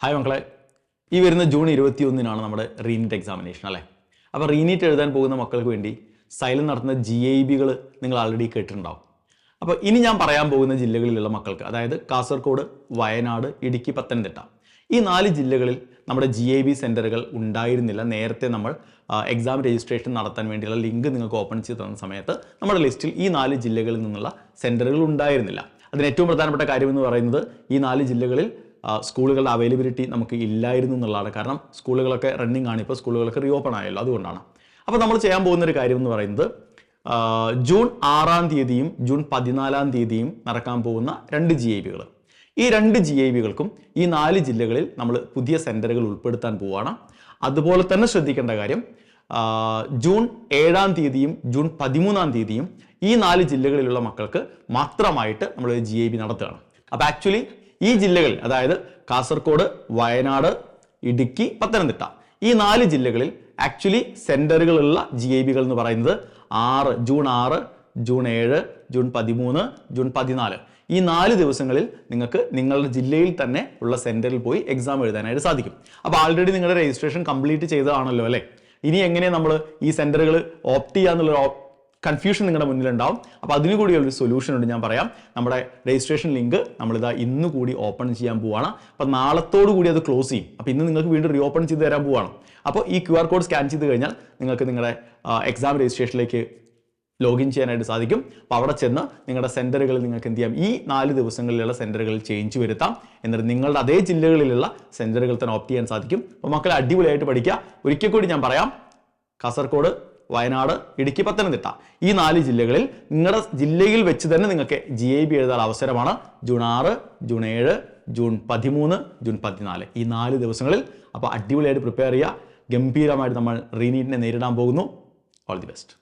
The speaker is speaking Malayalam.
ഹായ് മക്കളെ, ഈ വരുന്ന ജൂൺ 21-നാണ് നമ്മുടെ റീനീറ്റ് എക്സാമിനേഷൻ അല്ലേ. അപ്പോൾ റീനീറ്റ് എഴുതാൻ പോകുന്ന മക്കൾക്ക് വേണ്ടി സൈലം നടത്തുന്ന GIBകൾ നിങ്ങൾ ആൾറെഡി കേട്ടിട്ടുണ്ടാവും. അപ്പോൾ ഇനി ഞാൻ പറയാൻ പോകുന്ന ജില്ലകളിലുള്ള മക്കൾക്ക്, അതായത് കാസർഗോഡ്, വയനാട്, ഇടുക്കി, പത്തനംതിട്ട, ഈ 4 ജില്ലകളിൽ നമ്മുടെ GIB സെൻറ്ററുകൾ ഉണ്ടായിരുന്നില്ല. നേരത്തെ നമ്മൾ എക്സാം രജിസ്ട്രേഷൻ നടത്താൻ വേണ്ടിയുള്ള ലിങ്ക് നിങ്ങൾക്ക് ഓപ്പൺ ചെയ്ത് തന്ന സമയത്ത് നമ്മുടെ ലിസ്റ്റിൽ ഈ 4 ജില്ലകളിൽ നിന്നുള്ള സെൻറ്ററുകൾ ഉണ്ടായിരുന്നില്ല. അതിന് ഏറ്റവും പ്രധാനപ്പെട്ട കാര്യമെന്ന് പറയുന്നത് ഈ 4 ജില്ലകളിൽ സ്കൂളുകളുടെ അവൈലബിലിറ്റി നമുക്ക് ഇല്ലായിരുന്നു എന്നുള്ളതാണ്. കാരണം സ്കൂളുകളൊക്കെ റണ്ണിങ് ആണ്, ഇപ്പോൾ സ്കൂളുകളൊക്കെ റീഓപ്പൺ ആയല്ലോ, അതുകൊണ്ടാണ്. അപ്പോൾ നമ്മൾ ചെയ്യാൻ പോകുന്ന ഒരു കാര്യം എന്ന് പറയുന്നത് ജൂൺ 6-ാം തീയതിയും ജൂൺ 14-ാം തീയതിയും നടക്കാൻ പോകുന്ന 2 GIBകൾ. ഈ 2 GIBകൾക്കും ഈ 4 ജില്ലകളിൽ നമ്മൾ പുതിയ സെൻറ്ററുകൾ ഉൾപ്പെടുത്താൻ പോവുകയാണ്. അതുപോലെ തന്നെ ശ്രദ്ധിക്കേണ്ട കാര്യം, ജൂൺ 7-ാം തീയതിയും ജൂൺ 13-ാം തീയതിയും ഈ 4 ജില്ലകളിലുള്ള മക്കൾക്ക് മാത്രമായിട്ട് നമ്മൾ GIB നടത്തുകയാണ്. അപ്പോൾ ആക്ച്വലി ഈ ജില്ലകൾ, അതായത് കാസർഗോഡ്, വയനാട്, ഇടുക്കി, പത്തനംതിട്ട, ഈ 4 ജില്ലകളിൽ ആക്ച്വലി സെൻറ്ററുകളുള്ള GIBകൾ എന്ന് പറയുന്നത് ജൂൺ 6, ജൂൺ 7, ജൂൺ 13, ജൂൺ 14, ഈ 4 ദിവസങ്ങളിൽ നിങ്ങൾക്ക് നിങ്ങളുടെ ജില്ലയിൽ തന്നെ ഉള്ള സെൻറ്ററിൽ പോയി എക്സാം എഴുതാനായിട്ട് സാധിക്കും. അപ്പോൾ ആൾറെഡി നിങ്ങളുടെ രജിസ്ട്രേഷൻ കംപ്ലീറ്റ് ചെയ്തതാണല്ലോ അല്ലേ. ഇനി എങ്ങനെ നമ്മൾ ഈ സെൻറ്ററുകൾ ഓപ്റ്റ് ചെയ്യാന്നുള്ളൊരു കൺഫ്യൂഷൻ നിങ്ങളുടെ മുന്നിലുണ്ടാവും. അപ്പോൾ അതിനു കൂടിയുള്ളൊരു സൊല്യൂഷൻ ഉണ്ട്, ഞാൻ പറയാം. നമ്മുടെ രജിസ്ട്രേഷൻ ലിങ്ക് നമ്മളിതാ ഇന്ന് കൂടി ഓപ്പൺ ചെയ്യാൻ പോവുകയാണ്. അപ്പോൾ നാളത്തോടു കൂടി അത് ക്ലോസ് ചെയ്യും. അപ്പോൾ ഇന്ന് നിങ്ങൾക്ക് വീണ്ടും റീഓപ്പൺ ചെയ്ത് തരാൻ പോവുകയാണ്. അപ്പോൾ ഈ QR കോഡ് സ്കാൻ ചെയ്ത് കഴിഞ്ഞാൽ നിങ്ങൾക്ക് നിങ്ങളുടെ എക്സാം രജിസ്ട്രേഷനിലേക്ക് ലോഗിൻ ചെയ്യാനായിട്ട് സാധിക്കും. അപ്പോൾ അവിടെ ചെന്ന് നിങ്ങളുടെ സെൻറ്ററുകൾ നിങ്ങൾക്ക് എന്ത് ചെയ്യാം, ഈ 4 ദിവസങ്ങളിലുള്ള സെൻറ്ററുകളിൽ ചേഞ്ച് വരുത്താം. എന്നിട്ട് നിങ്ങളുടെ അതേ ജില്ലകളിലുള്ള സെൻറ്ററുകൾ തന്നെ ഓപ്റ്റ് ചെയ്യാൻ സാധിക്കും. അപ്പോൾ മക്കളെ അടിപൊളിയായിട്ട് പഠിക്കുക. ഒരിക്കൽ കൂടി ഞാൻ പറയാം, കാസർഗോഡ്, വയനാട്, ഇടുക്കി, പത്തനംതിട്ട, ഈ 4 ജില്ലകളിൽ നിങ്ങളുടെ ജില്ലയിൽ വെച്ച് തന്നെ നിങ്ങൾക്ക് GIB എഴുതാൻ അവസരമാണ്. ജൂൺ 6, ജൂൺ 7, ജൂൺ 13, ജൂൺ 14, ഈ 4 ദിവസങ്ങളിൽ. അപ്പോൾ അടിപൊളിയായിട്ട് പ്രിപ്പയർ ചെയ്യുക. ഗംഭീരമായിട്ട് നമ്മൾ റീനീറ്റിനെ നേരിടാൻ പോകുന്നു. All the best.